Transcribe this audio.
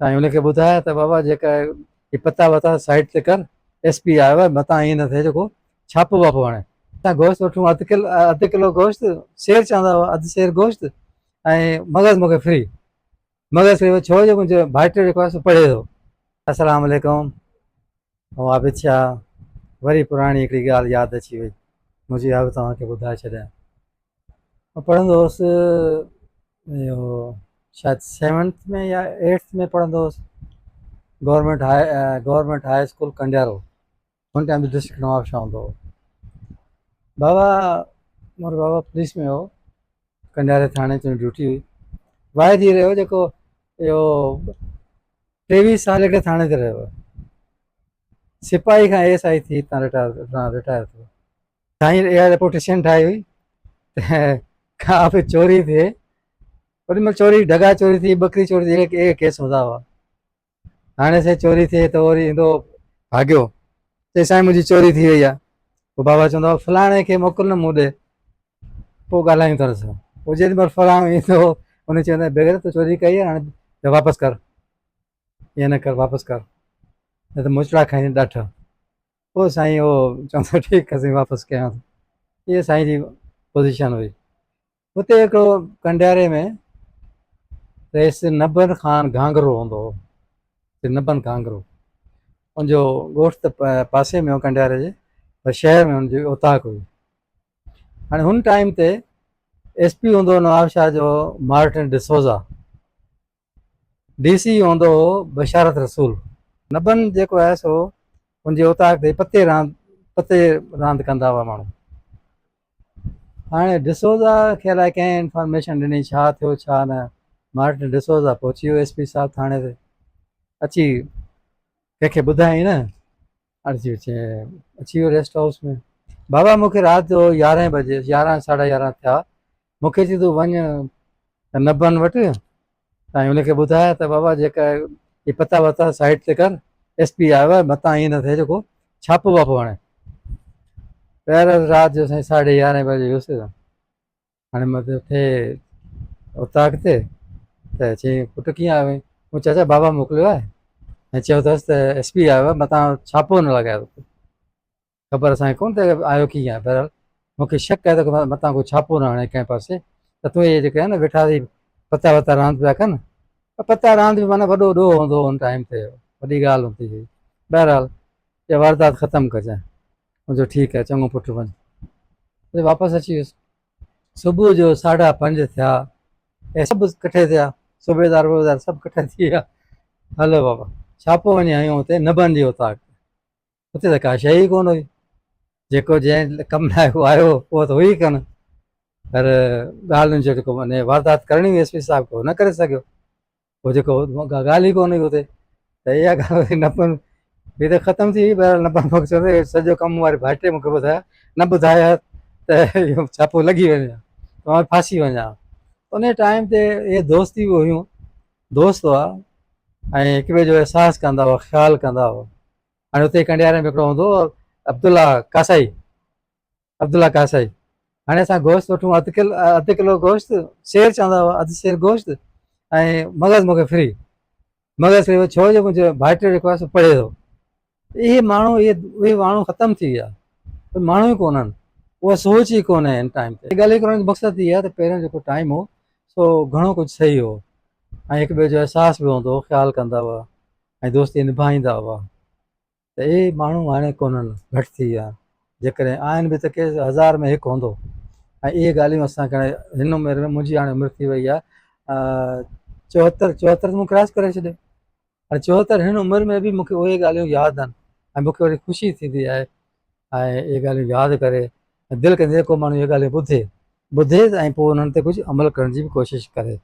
साईं हुनखे ॿुधाया त बाबा जेका ही पता वता साइड ते कर, SP आयो आहे, मतां ईअं न थिए जेको छापो वापो हणे। असां गोश्त वठूं अधु किलो गोश्त, शेर चवंदा हुआ, अधु शेर गोश्त ऐं मगज़ मूंखे फ्री। मगज़ फ्री छो जो मुंहिंजो भाइटो जेको आहे सो पढ़े थो। अस्सलाम वालेकुम। ऐं आबिद शाह, वरी पुराणी हिकिड़ी ॻाल्हि यादि अची वई, मुंहिंजी बि तव्हांखे ॿुधाए छॾियां। मां पढ़ंदो हुउसि इहो शायदि 7th में या 8th में पढ़ंदो हुउसि, गवर्नमेंट हाई स्कूल कंडियारो। हुन टाइम डिस्ट्रिक्ट नवाब शाह हूंदो हो। बाबा मोर बाबा पुलिस में हो, कंडियारे थाणे ते ड्यूटी हुई। वाहे थी रहियो जेको इहो 23 साल हिकिड़े थाणे ते रहियो, सिपाही खां ASI थी हितां रिटायर थियो। साईं इहा रेपुटेशन ठाही हुई त का बि चोरी थिए, ओॾी महिल चोरी ढगा चोरी थी, बकरी चोरी थी, इहे केस हूंदा हुआ। हाणे से चोरी थिए त वरी ईंदो भाॻियो, चई साईं मुंहिंजी चोरी थी वई आहे। पोइ बाबा चवंदो आहे फलाणे खे मोकिल न मूं ॾे, पोइ ॻाल्हायूं था सां। पोइ जेॾी महिल फलाणो ईंदो उन चवंदा बेगर तूं चोरी कई आहे, हाणे वापसि कर, ईअं न कर, वापसि कर, न त मुचड़ा खाईंदी ॾाठ। पोइ साईं उहो चवंदो ठीकु आहे साईं, वापसि कयां थो। इहा साईं जी पोज़ीशन हुई। हुते हिकिड़ो कंडियारे में रेस नबन ख़ान घांगरो हूंदो हो, नबन घांगरो। उनजो ॻोठ त पासे में हो कंडियारे जे, पर शहर में हुनजी औताक हुई। हाणे हुन टाइम ते SP हूंदो हो नवाब शाह जो मार्टिन डिसोज़ा, DC हूंदो हो बशारत रसूल। नबन जेको आहे सो उनजी औताक ते पते रांदि कंदा हुआ माण्हू। हाणे डिसोज़ा खे अलाए कंहिं इंफॉर्मेशन ॾिनी, छा थियो छा न। मार्टिन डिसोज़ा पहुची वियो SP साहब थाणे ते, अची कंहिंखे ॿुधाई न, अची वियो रेस्ट हाउस में। बाबा मूंखे राति जो 11 बजे 11 साढा 11 थिया, मूंखे चई तूं वञ नबन वटि। साईं हुनखे ॿुधाया त बाबा जेका ही पता वता साइड ते कर, SP आयो आहे, मतां ईअं न थिए जेको छापो वापो हणे। पहिरियों राति जो साईं 11:30 बजे वियुसि। हाणे मतिलबु थिए औताक ते त चई पुटु कीअं आयो आहीं? मूं चाचा बाबा मोकिलियो आहे ऐं चयो अथसि त SP आयो आहे, मतां छापो न लॻायो। ख़बर असांखे कोन त आयो कीअं आहे, बहरहाल मूंखे शक आहे त मतां को छापो न हणे कंहिं पासे, त तूं इहे जेके आहे न वेठा थी पता वता रांदि पिया कनि, पता रांदि बि माना वॾो ॾोह हूंदो हुन टाइम ते, वॾी ॻाल्हि हूंदी हुई। बहरहाल इहा वारदात ख़तमु कजांइ। मुंहिंजो ठीकु आहे, चङो पुटु वञु। वापसि अची वियुसि। सुबुह जो 5:30 थिया ऐं सभु कठे थिया, सूबेदार वूबेदार सभु कठा थी विया। हलो बाबा छापो वञी आयूं हुते नबन जी औताक। हुते त का शइ ई कोन हुई, जेको जंहिं कमु लाइ उहो आयो उहो त हुई कोन। पर ॻाल्हि जेको माने वारदात करणी हुई SP साहब को न करे सघियो, पोइ जेको ॻाल्हि ई कोन हुई हुते। त इहा ॻाल्हि नबन बि त ख़तमु थी वई। बहरहाल नबन मूंखे चवंदे सॼो कमु वारे भाइटे मूंखे ॿुधाया, न ॿुधाया त इहो छापो लॻी वञे, तव्हां फासी वञा। उन टाइम ते इहे दोस्ती बि हुयूं, दोस्त हुआ ऐं हिक ॿिए जो एहसासु कंदा हुआ, ख़्यालु कंदा हुआ। हाणे हुते कंडियारे में हिकिड़ो हूंदो अब्दुल्ला कासाई, हाणे असां गोश्त वठूं अधु किलो गोश्त, शेर चवंदा हुआ, अधु शेर गोश्त ऐं मगज़ मूंखे फ्री। मगज़ फ्री छो जो मुंहिंजो भाइटो जेको आहे सो पढ़े थो। उहे माण्हू ख़तमु थी विया, माण्हू ई कोन्हनि, उहा सोच ई कोन्हे हिन टाइम ते। ॻाल्हि करण जो मक़सदु इहा आहे त पहिरियों जेको टाइम हो सो घणो कुझु सही हो ऐं हिक ॿिए जो एहसासु बि हूंदो हो, ख़्यालु कंदा हुआ ऐं दोस्ती निभाईंदा हुआ। त इहे माण्हू हाणे कोन्हनि, घटि थी विया। जेकॾहिं आहिनि बि त के 1000 में 1 हूंदो। ऐं इहे ॻाल्हियूं असांखे हिन उमिरि में, मुंहिंजी हाणे उमिरि थी वई आहे 74 मूं क्रॉस करे छॾियो। हाणे 74 हिन उमिरि में बि मूंखे उहे ॻाल्हियूं यादि आहिनि ऐं मूंखे वरी ख़ुशी थींदी आहे ऐं इहे ॻाल्हियूं यादि करे दिलि कंदी आहे को माण्हू इहे ॻाल्हियूं ॿुधे ऐं पोइ उन्हनि ते कुझु अमल करण जी बि कोशिशि करे।